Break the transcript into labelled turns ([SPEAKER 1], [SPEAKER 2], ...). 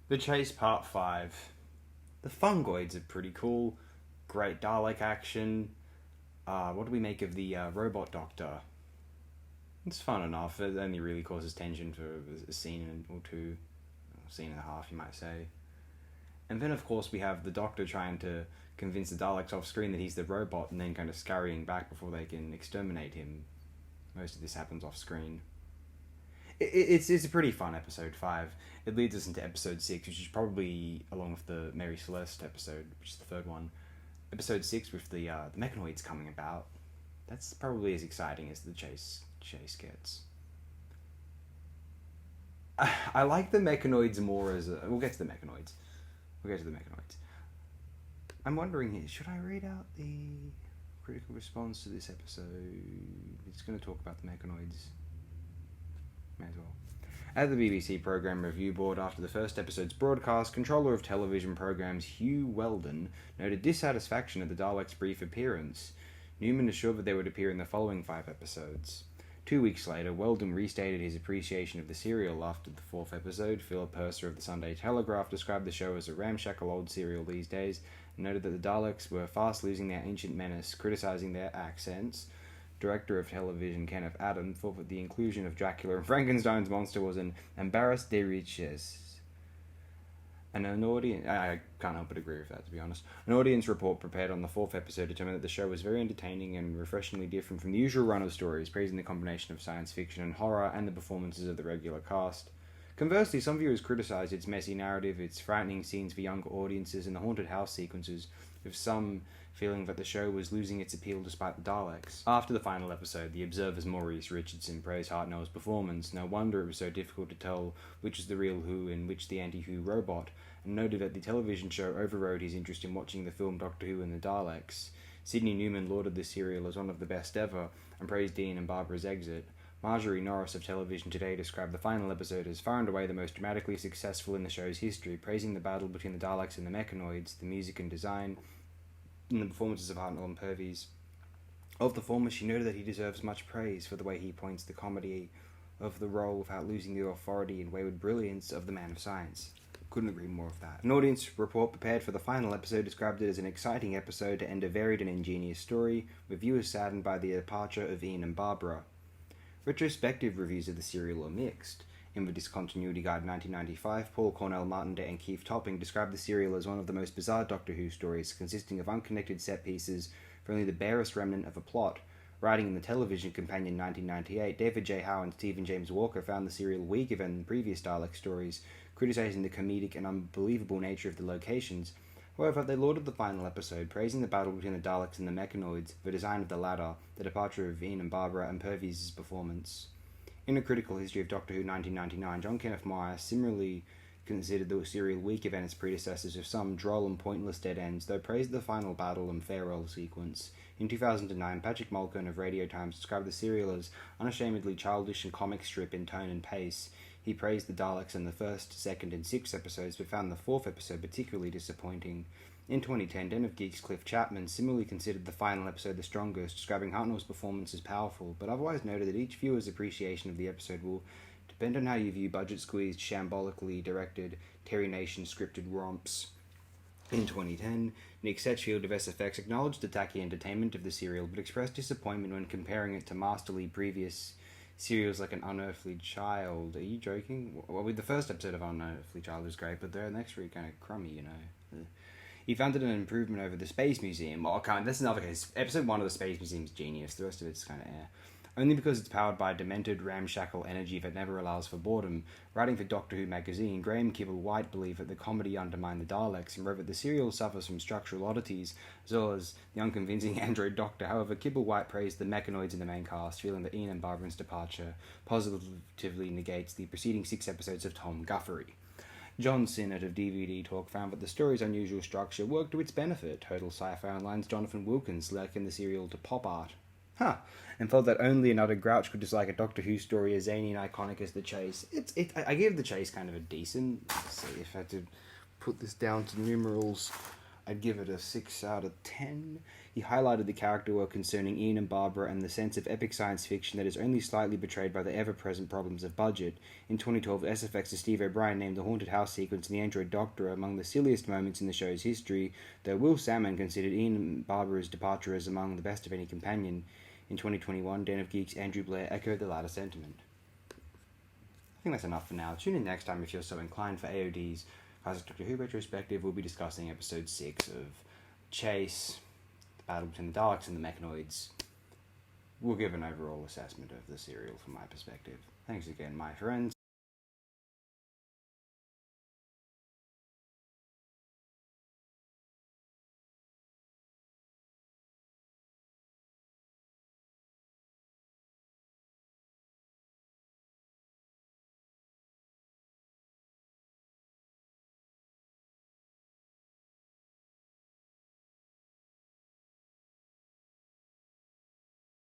[SPEAKER 1] The Chase Part 5. The fungoids are pretty cool. Great Dalek action. What do we make of the robot doctor? It's fun enough. It only really causes tension for a scene or two. A scene and a half, you might say. And then, of course, we have the doctor trying to convince the Daleks off screen that he's the robot and then kind of scurrying back before they can exterminate him. Most of this happens off screen. It's a pretty fun episode 5. It leads us into episode 6, which is probably, along with the Mary Celeste episode, which is the third one, episode 6 with the mechanoids coming about. That's probably as exciting as the chase gets. I like the mechanoids more as a... We'll get to the mechanoids. I'm wondering here, should I read out the critical response to this episode? It's going to talk about the mechanoids. May as well. At the BBC Programme Review Board, after the first episode's broadcast, controller of television programmes Hugh Weldon noted dissatisfaction at the Daleks' brief appearance. Newman assured that they would appear in the following 5 episodes. 2 weeks later, Weldon restated his appreciation of the serial after the 4th episode. Philip Purser of the Sunday Telegraph described the show as a ramshackle old serial these days, and noted that the Daleks were fast losing their ancient menace, criticising their accents. Director of television Kenneth Adam thought that the inclusion of Dracula and Frankenstein's monster was an embarrass de riches. And an audience... I can't help but agree with that, to be honest. An audience report prepared on the 4th episode determined that the show was very entertaining and refreshingly different from the usual run of stories, praising the combination of science fiction and horror and the performances of the regular cast. Conversely, some viewers criticised its messy narrative, its frightening scenes for younger audiences, and the haunted house sequences, with some feeling that the show was losing its appeal despite the Daleks. After the final episode, the Observer's Maurice Richardson praised Hartnell's performance. No wonder it was so difficult to tell which is the real Who and which the anti-Who robot, and noted that the television show overrode his interest in watching the film Doctor Who and the Daleks. Sidney Newman lauded the serial as one of the best ever, and praised Dean and Barbara's exit. Marjorie Norris of Television Today described the final episode as far and away the most dramatically successful in the show's history, praising the battle between the Daleks and the mechanoids, the music and design, and the performances of Hartnell and Purvis. Of the former, she noted that he deserves much praise for the way he points the comedy of the role without losing the authority and wayward brilliance of the man of science. Couldn't agree more with that. An audience report prepared for the final episode described it as an exciting episode to end a varied and ingenious story, with viewers saddened by the departure of Ian and Barbara. Retrospective reviews of the serial are mixed. In the Discontinuity Guide 1995, Paul Cornell Martindale and Keith Topping described the serial as one of the most bizarre Doctor Who stories, consisting of unconnected set pieces for only the barest remnant of a plot. Writing in the Television Companion 1998, David J. Howe and Stephen James Walker found the serial weaker than previous Dalek stories, criticising the comedic and unbelievable nature of the locations. However, they lauded the final episode, praising the battle between the Daleks and the mechanoids, the design of the ladder, the departure of Ian and Barbara, and Purvis' performance. In A Critical History of Doctor Who 1999, John Kenneth Meyer similarly considered the serial weaker than its predecessors, with some droll and pointless dead ends, though praised the final battle and farewell sequence. In 2009, Patrick Mulcahy of Radio Times described the serial as unashamedly childish and comic strip in tone and pace. He praised the Daleks in the first, second, and sixth episodes, but found the 4th episode particularly disappointing. In 2010, Den of Geeks' Cliff Chapman similarly considered the final episode the strongest, describing Hartnell's performance as powerful, but otherwise noted that each viewer's appreciation of the episode will depend on how you view budget-squeezed, shambolically directed, Terry Nation scripted romps. In 2010, Nick Setchfield of SFX acknowledged the tacky entertainment of the serial, but expressed disappointment when comparing it to masterly previous serials like An Unearthly Child. Are you joking? Well, the first episode of Unearthly Child was great, but the next three kind of crummy, you know. He found it an improvement over the Space Museum. Well, that's another case. Episode 1 of the Space Museum is genius. The rest of it's kind of air. Only because it's powered by demented, ramshackle energy that never allows for boredom. Writing for Doctor Who magazine, Graham Kibble-White believed that the comedy undermined the Daleks and wrote that the serial suffers from structural oddities, as well as the unconvincing android Doctor. However, Kibble-White praised the mechanoids in the main cast, feeling that Ian and Barbara's departure positively negates the preceding 6 episodes of Tom Guffery. John Sinnott of DVD Talk found that the story's unusual structure worked to its benefit. Total Sci-Fi Online's Jonathan Wilkins likened the serial to pop art. And felt that only an utter grouch could dislike a Doctor Who story as zany and iconic as The Chase. I give The Chase kind of a decent... Let's see if I had to put this down to numerals. I'd give it a 6 out of 10. He highlighted the character work concerning Ian and Barbara and the sense of epic science fiction that is only slightly betrayed by the ever-present problems of budget. In 2012, SFX's Steve O'Brien named the haunted house sequence and the android doctor among the silliest moments in the show's history, though Will Salmon considered Ian and Barbara's departure as among the best of any companion. In 2021, Den of Geeks' Andrew Blair echoed the latter sentiment. I think that's enough for now. Tune in next time if you're so inclined for AOD's Classic Doctor Who Retrospective. We'll be discussing episode 6 of Chase, the battle between the Daleks and the Mechanoids. We'll give an overall assessment of the serial from my perspective. Thanks again, my friends.